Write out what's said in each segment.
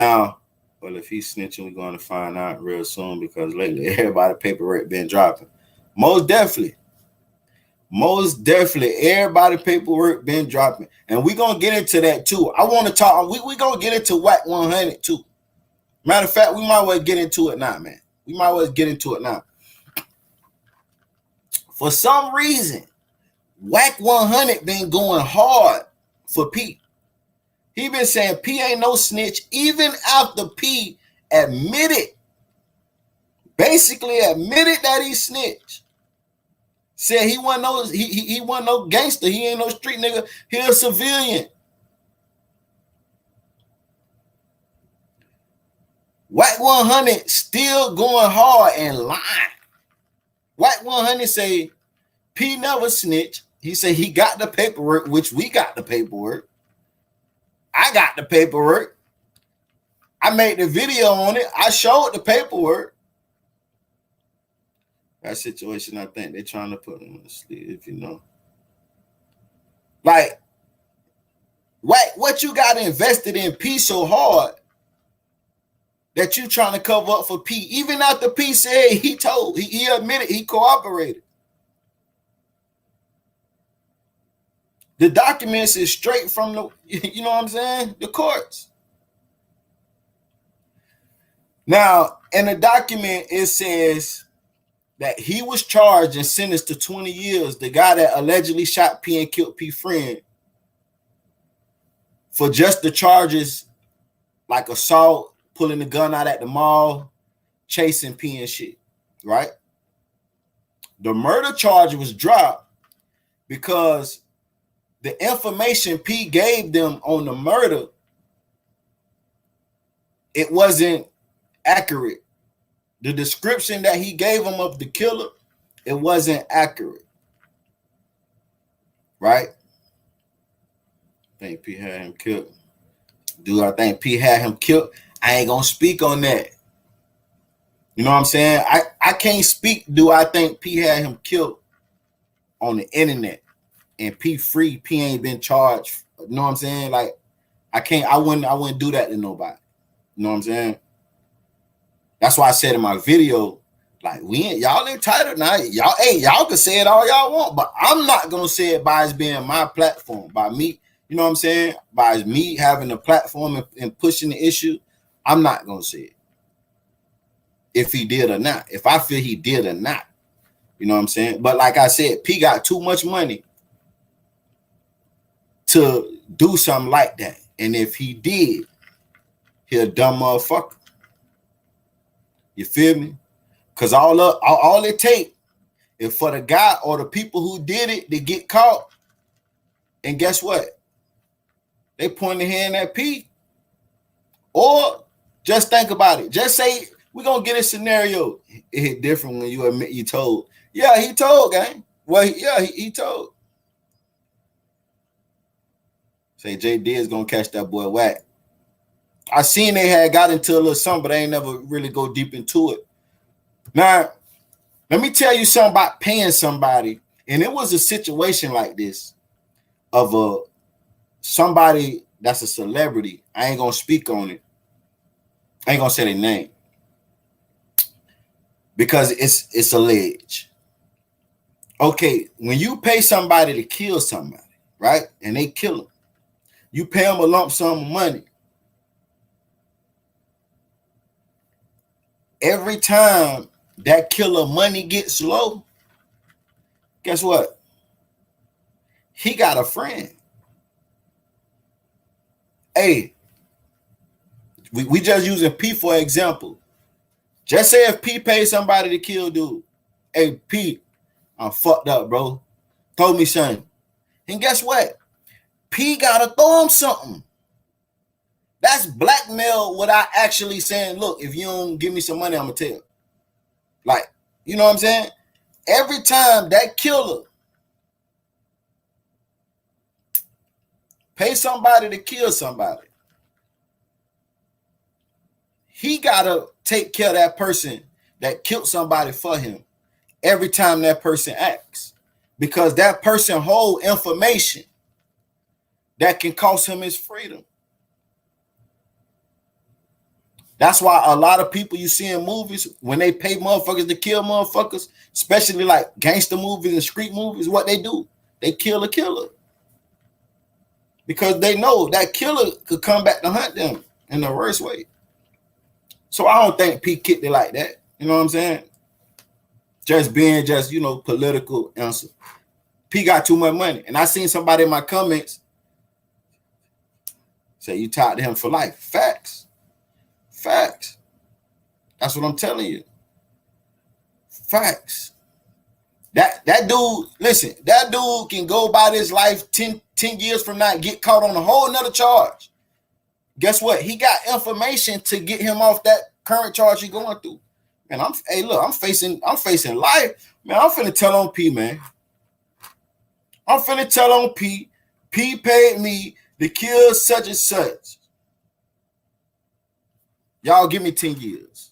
Now, well, if he's snitching, we're going to find out real soon because lately everybody paperwork been dropping. Most definitely. Most definitely, everybody paperwork been dropping. And we're going to get into that too. I want to talk, we're going to get into WAC 100 too. Matter of fact, we might well get into it now, man. We might well get into it now. For some reason, WAC 100 been going hard for P. He been saying P ain't no snitch, even after P basically admitted that he snitched. Said he wasn't no gangster. He ain't no street nigga. He a civilian. WAC 100 still going hard and lying. WAC 100 say P never snitched. He said he got the paperwork, which we got the paperwork. I got the paperwork. I made the video on it. I showed the paperwork. That situation, I think they're trying to put him to sleep, if you know. Like, what you got invested in P so hard that you trying to cover up for P? Even after P said he admitted, he cooperated. The documents is straight from the, you know what I'm saying? The courts. Now, in the document, it says that he was charged and sentenced to 20 years. The guy that allegedly shot P and killed P friend for just the charges like assault, pulling the gun out at the mall, chasing P and shit, right? The murder charge was dropped because the information P gave them on the murder, it wasn't accurate. The description that he gave them of the killer, it wasn't accurate. Right? I think P had him killed. Do I think P had him killed? I ain't gonna speak on that. You know what I'm saying? I can't speak. Do I think P had him killed on the internet and P free? P ain't been charged. You know what I'm saying? Like I wouldn't do that to nobody. You know what I'm saying? That's why I said in my video, like, y'all entitled now. Y'all can say it all y'all want, but I'm not gonna say it by it being my platform, by me, you know what I'm saying? By me having a platform and pushing the issue, I'm not gonna say it. If he did or not, if I feel he did or not, you know what I'm saying? But like I said, P got too much money to do something like that. And if he did, he a dumb motherfucker. You feel me? Because all it take is for the guy or the people who did it to get caught. And guess what? They point the hand at P. Or just think about it. Just say, we're going to get a scenario. It hit different when you admit you told. Yeah, he told, gang. Well, he told. Say JD is going to catch that boy whack. I seen they had got into a little something, but they ain't never really go deep into it. Now, let me tell you something about paying somebody. And it was a situation like this of somebody that's a celebrity. I ain't going to speak on it. I ain't going to say their name. Because it's alleged. Okay, when you pay somebody to kill somebody, right? And they kill them. You pay them a lump sum of money. Every time that killer money gets low, guess what? He got a friend. Hey, we just using P for example. Just say if P pays somebody to kill dude. Hey, P, I'm fucked up, bro. Throw me something. And guess what? P gotta throw him something. That's blackmail without actually saying, look, if you don't give me some money, I'm going to tell. Like, you know what I'm saying? Every time that killer pay somebody to kill somebody, he got to take care of that person that killed somebody for him every time that person acts. Because that person hold information that can cost him his freedom. That's why a lot of people you see in movies, when they pay motherfuckers to kill motherfuckers, especially like gangster movies and street movies, what they do, they kill a killer. Because they know that killer could come back to hunt them in the worst way. So I don't think P kicked it like that. You know what I'm saying? Just being just, political answer. P got too much money. And I seen somebody in my comments say you tied to him for life. Facts. Facts. That's what I'm telling you. Facts. That dude, listen, that dude can go by this life 10 years from now and get caught on a whole nother charge. Guess what? He got information to get him off that current charge he's going through. Man, I'm facing life. Man, I'm finna tell on P, man. I'm finna tell on P. P paid me to kill such and such. Y'all give me 10 years.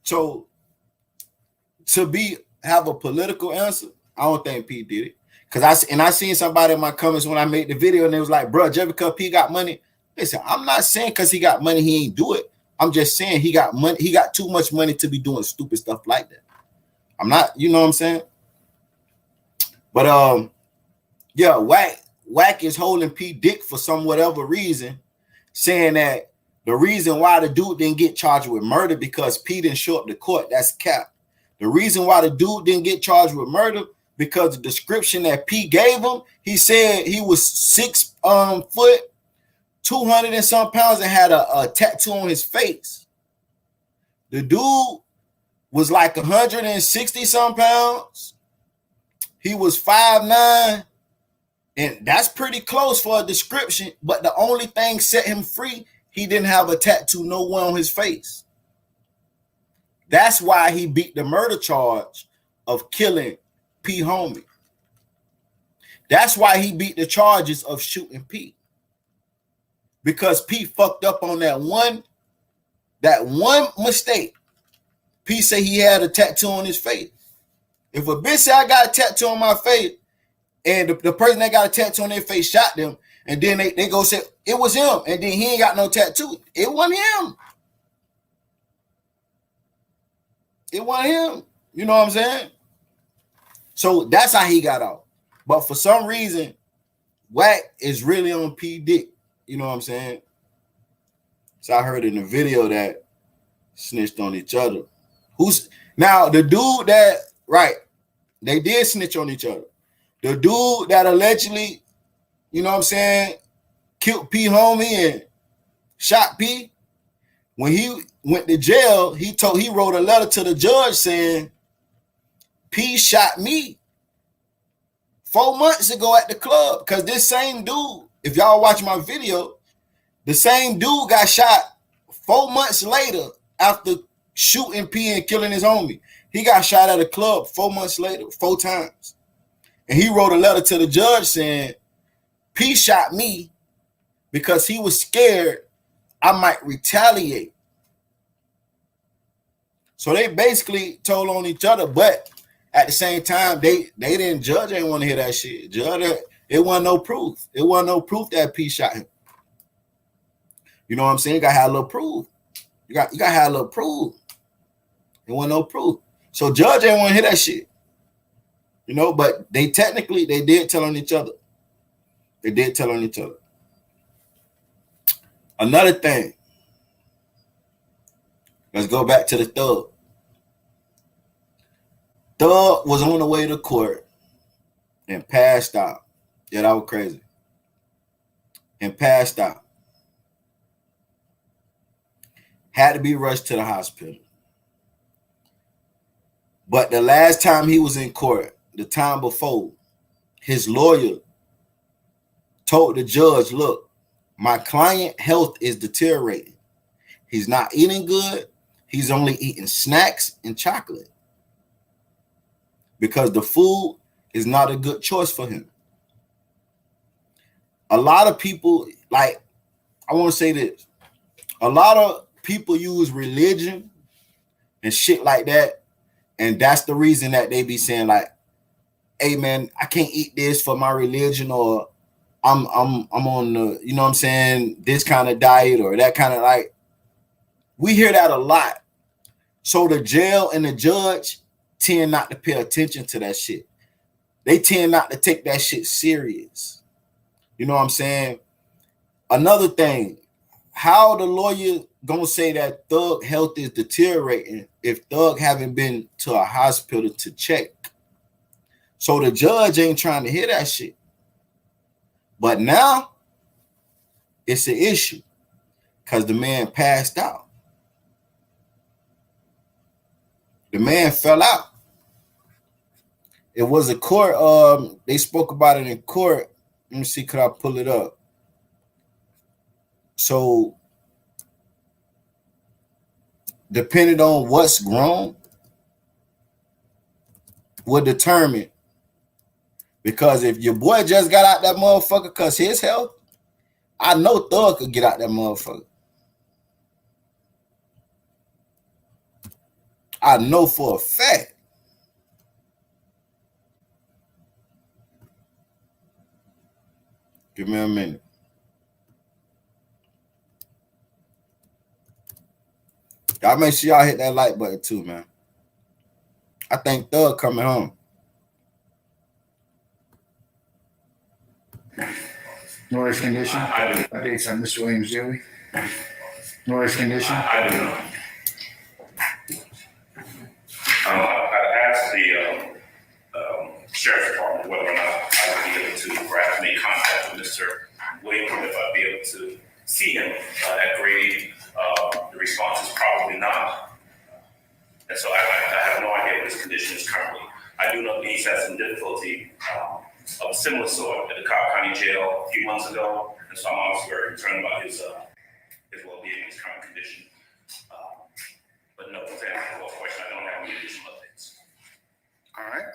So to have a political answer, I don't think P did it. Cause I seen somebody in my comments when I made the video and they was like, bro, just because P got money. Listen, I'm not saying because he got money, he ain't do it. I'm just saying he got money, he got too much money to be doing stupid stuff like that. I'm not, you know what I'm saying? But yeah, Whack is holding P dick for some whatever reason, saying that the reason why the dude didn't get charged with murder because P didn't show up to court. That's cap. The reason why the dude didn't get charged with murder because the description that P gave him, he said he was 6 foot, 200 and some pounds, and had a tattoo on his face. The dude was like 160 some pounds. He was 5'9", and that's pretty close for a description. But the only thing set him free, he didn't have a tattoo nowhere on his face. That's why he beat the murder charge of killing P homie. That's why he beat the charges of shooting P. Because P fucked up on that one mistake. P said he had a tattoo on his face. If a bitch say I got a tattoo on my face, and the person that got a tattoo on their face shot them, and then they go say it was him, and then he ain't got no tattoo, it wasn't him. It wasn't him. You know what I'm saying? So that's how he got out. But for some reason, Whack is really on P dick. You know what I'm saying? So I heard in the video that snitched on each other. Who's now the dude that, right, they did snitch on each other. The dude that allegedly, you know what I'm saying, killed P homie and shot P, when he went to jail, he wrote a letter to the judge saying, P shot me 4 months ago at the club. Because this same dude, if y'all watch my video, the same dude got shot 4 months later after shooting P and killing his homie. He got shot at a club 4 months later, 4 times. And he wrote a letter to the judge saying, P shot me because he was scared I might retaliate. So they basically told on each other, but at the same time, they didn't, judge ain't want to hear that shit. Judge, it wasn't no proof. It wasn't no proof that P shot him. You know what I'm saying? You gotta have a little proof. You gotta have a little proof. It wasn't no proof. So judge ain't want to hear that shit. You know, but they did tell on each other. They did tell on each other. Another thing. Let's go back to the thug. Thug was on the way to court and passed out. Yeah, that was crazy. And passed out. Had to be rushed to the hospital. But the last time he was in court, the time before, his lawyer told the judge, look, my client health is deteriorating. He's not eating good. He's only eating snacks and chocolate because the food is not a good choice for him. A lot of people, like, I want to say this. A lot of people use religion and shit like that. And that's the reason that they be saying like, hey man, I can't eat this for my religion, or I'm on the, you know what I'm saying, this kind of diet or that kind of, like, we hear that a lot. So the jail and the judge tend not to pay attention to that shit. They tend not to take that shit serious. You know what I'm saying? Another thing, how the lawyer gonna say that Thug health is deteriorating if Thug haven't been to a hospital to check? So the judge ain't trying to hear that shit. But now it's an issue because the man passed out. The man fell out. It was a court. They spoke about it in court. Let me see, could I pull it up? So, depending on what's grown, will determine. Because if your boy just got out that motherfucker because his health, I know Thug could get out that motherfucker. I know for a fact. Give me a minute. Y'all make sure y'all hit that like button too, man. I think Thug coming home. Noise condition. Updates on Mr. Williams Dewey. Noise condition. I do not. I asked the sheriff's department whether or not I would be able to perhaps make contact with Mr. Williams, if I'd be able to see him at Grady. The response is probably not. And so I have no idea what his condition is currently. I do know that he's had some difficulty of a similar sort at the Cobb County Jail a few months ago. And so I'm obviously very concerned about his well-being, his current condition. But no, to answer the question, I don't have any additional updates. All right.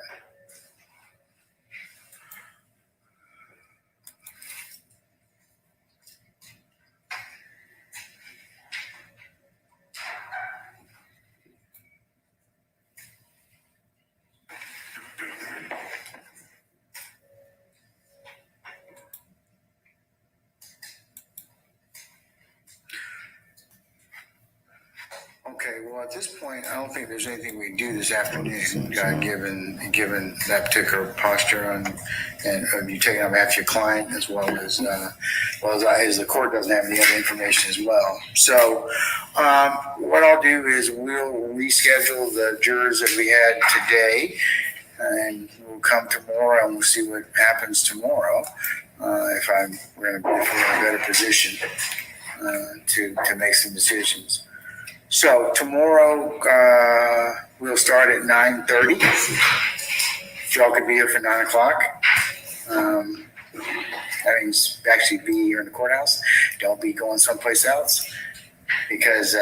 Okay, well, at this point, I don't think there's anything we can do this afternoon, given that particular posture and you taking on behalf of your client as well as the court doesn't have any other information as well. So what I'll do is we'll reschedule the jurors that we had today, and we'll come tomorrow and we'll see what happens tomorrow. If we're in a better position to make some decisions. So tomorrow we'll start at 9:30. If y'all could be here for 9 o'clock. That means actually be here in the courthouse. Don't be going someplace else, because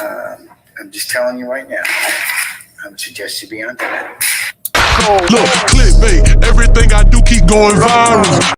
I'm just telling you right now, I would suggest you be on time. Look, clickbait, everything I do keep going viral.